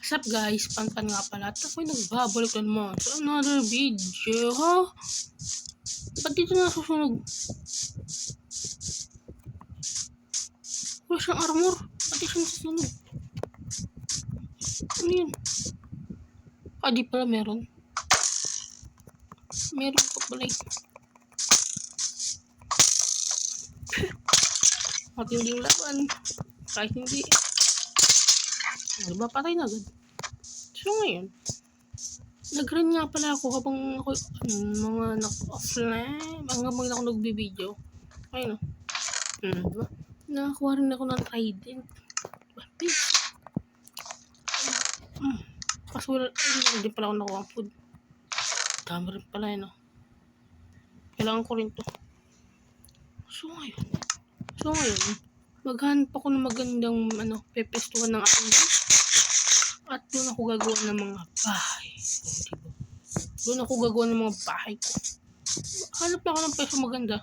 What's up guys, Panpan nga pala at ako'y nagbabalik na naman sa another video, ha? Ba't dito nasusunog? Wala siyang armor, pati siyang nasusunog. Ano yun? Di pala meron. Meron pa pala eh. Matinding laban. Kahit hindi. Diba patay na agad? So ngayon, nag-run nga pala ako habang ako mga naka-offline, hanggang ako nagbibideo. Ayun o. Diba? Nakakuha rin ako ng trident. Diba? Peace. Kasi wala, hindi pala ako nakuha ang food. Dami rin pala yun o. Kailangan ko rin to. So ngayon, maghanap ako ng magandang pepestuhan ng aking at doon ako gagawa ng mga bahay. Diba? Doon ako gagawa ng mga bahay ko. Hanap lang ako ng peso maganda.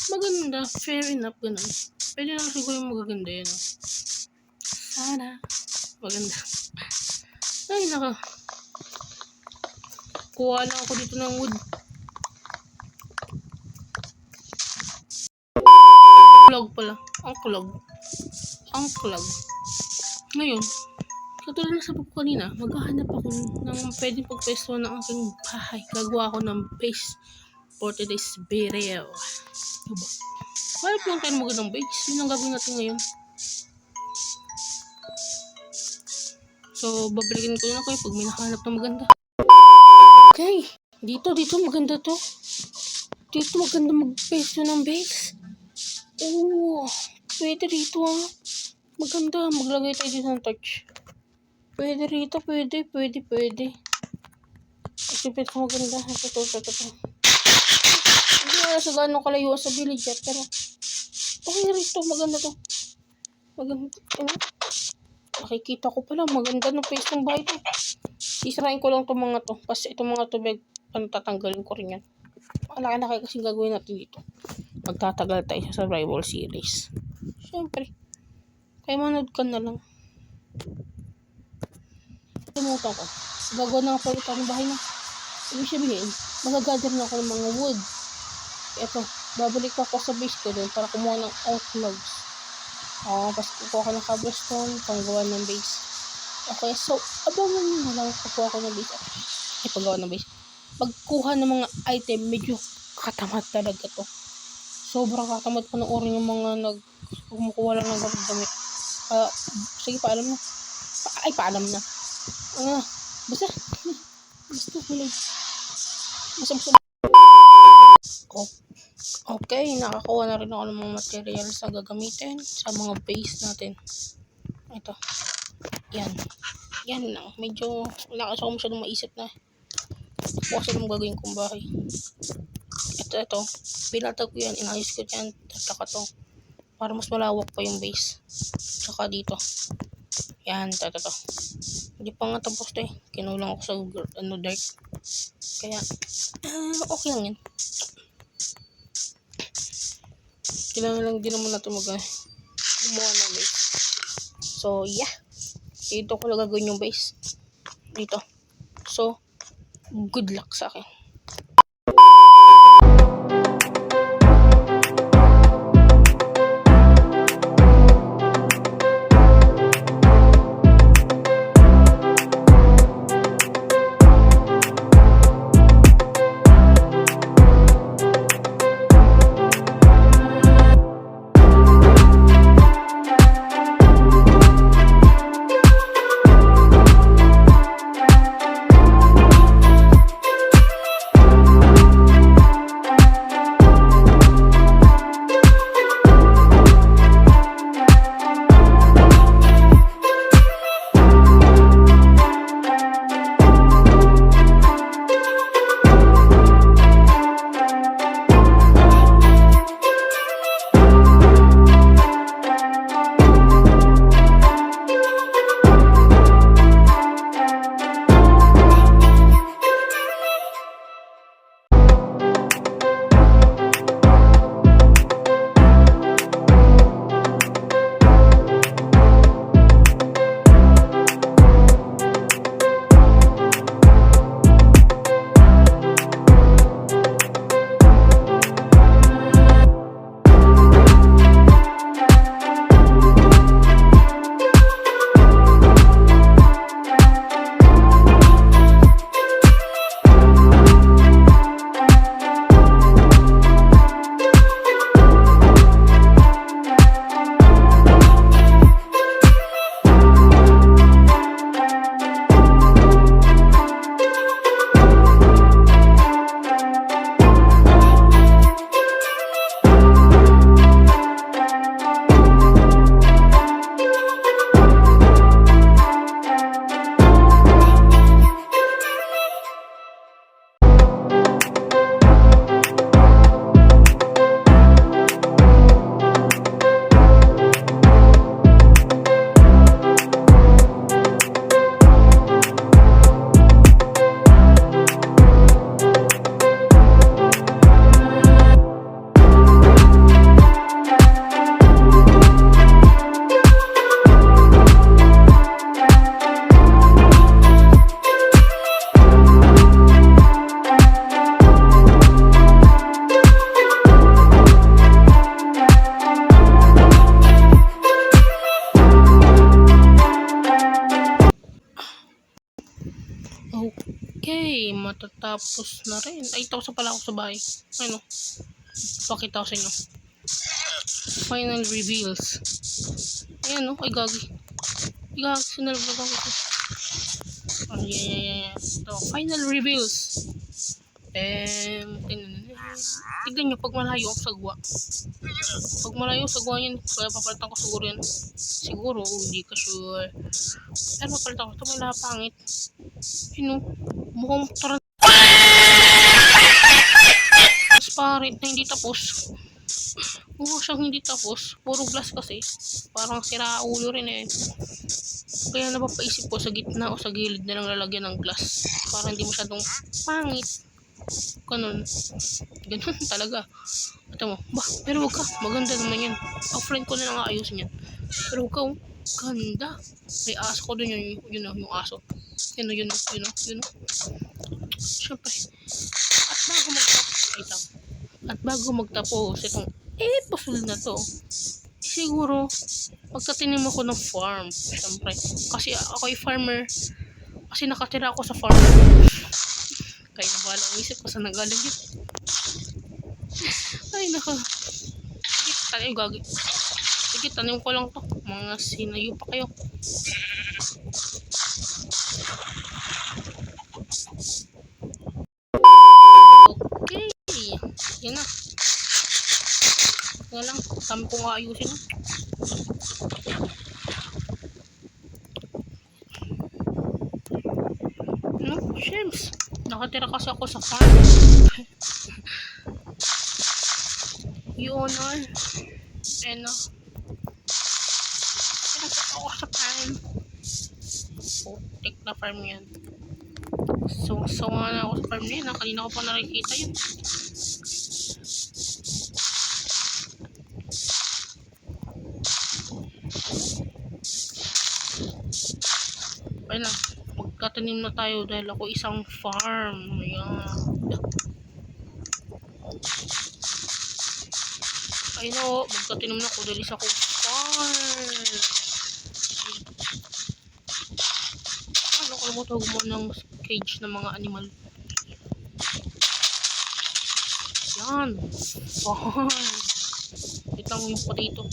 Maganda, fair enough, ganun. Pwede lang siguro yung magaganda yan. Sana. Maganda. Ay, kuha lang ako dito ng wood. Clog pala. Ang clog. Ngayon, katulad na sabi ko kanina, maghahanap ako ng pwedeng pagpestuhan ng aking bahay. Gagawa ako ng base for today's video. Diba? Hanap lang tayo magandang base. Yun ang gagawin natin ngayon. So, babalikin ko na kayo pag may nakahanap na maganda. Okay. Dito maganda to. Dito maganda mag-pesto ng base. Oh, pwede rito ah. Maganda, maglagay tayo dito ng torch. Pwede rito, pwede. Ito pwede ko maganda. Ito. Hindi wala sa gano'ng kalayo sa villager, pero okay rito, maganda to. Maganda, nakikita ko pala, maganda ng place ng bahay to. Sisirain ko lang itong mga to. Kasi itong mga to, pantatanggalin ko rin yan. Malaki kasi gagawin natin dito. Magtatagal tayo sa survival series. Siyempre. Kaya manood ka na lang. Limutan ko. Gagawa na ako ito ang bahay na. Ibig sabihin, magagather na ako ng mga wood. Ito, babalik ako sa base ko doon para kumuha ng oak logs. Tapos kukuha ko ng cobblestone pang gawa ng base. Okay, so, abangan nyo na lang kukuha ko ng base. Paggawa ng base. Pagkuha ng mga item, medyo katamad talaga to. Sobrang katamad panoorin yung mga kumukuha lang ng damit. Sige, paalam na. Paalam na. Basta hulig. Basta. Okay, nakakuha na rin ako ng mga materials na gagamitin sa mga base natin. Ito. Yan lang. Medyo wala kasi ako masyadong maisip na. Kasi nung gagawin kong bahay. Ito. Pinatag ko yan. Inayos ko yan. Tataka to. Para mas malawak pa yung base. Saka dito. Yan. Ito. Hindi pa nga tapos to eh. Kinulang ako sa dirt. Kaya, okay lang yan. Kailangan lang din naman natin gumawa ng base. So, yeah. Dito ko lang gagawin yung base. Dito. So, good luck sa akin. Okay, matatapos na rin. Ay, tapos pala ako sa bahay. Ano? Pakita ko sa inyo. Final reveals. Ayan, no? Ay, gagi. Gagi, sinalaglag ako. Ayan. Ito, final reveals. Tignan nyo, pag malayo ang sagwa. Pag malayo ang sagwa yan, kaya papalitan ko siguro yan. Siguro, hindi ka sure. Pero papalitan ko, ito may lapangit. Yun, mukhang transparent na hindi tapos. Mukha siyang hindi tapos. Puro glass kasi. Parang sira ulo rin eh. Kaya napapaisip ko sa gitna o sa gilid na lang lalagyan ng glass. Para hindi masyadong pangit. Ganun talaga. Ito mo, pero wag ka, maganda naman yan. Friend ko na lang ayusin yan. Pero wag ka, ganda. May aso ko dun yun yung aso. Yun. Siyempre. At bago magtapos itong episode na to, siguro, pagtatinim ako ng farm. Siyempre. Kasi ako ay farmer. Kasi nakatira ako sa farm. Kaya na bahala ang isip ko sa nagaling yun. Ay, Sige, tanim ko lang to. Mga sinayo pa kayo. Okay. Yan na. Yan lang. Tama ko nga ayusin. No, Shems. Nakatira kasi ako sa farm. Yun, and ako sa farm. Putik na farm yan. So nga na ako sa farm niya. Kanina ko pa nakikita yun. Ayun lang. Magtatanim na tayo dahil ako isang farm. Ayan. Ayun o. Magtatanim na ako dahil isa ko farm. Ano mo tawag mo ng cage ng mga animal? Yan. Farm. Ito lang yung potato.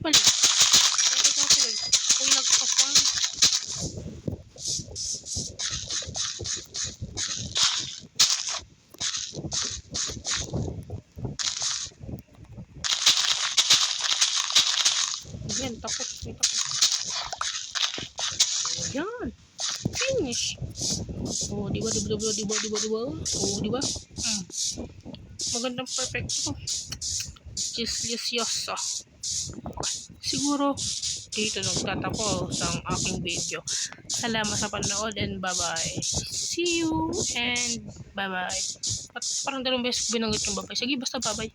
Pala. Ako'y nagpa-farm. Ayan, tapos. Ayan. Finish. Oh, diba? Oh, diba? Magandang perfect to. Delicious. Siguro, dito nagtatapos ang aking video. Salamat sa panood and bye-bye. See you and bye-bye. At parang dalawang beses binanggit yung bye-bye. Sige, basta bye-bye.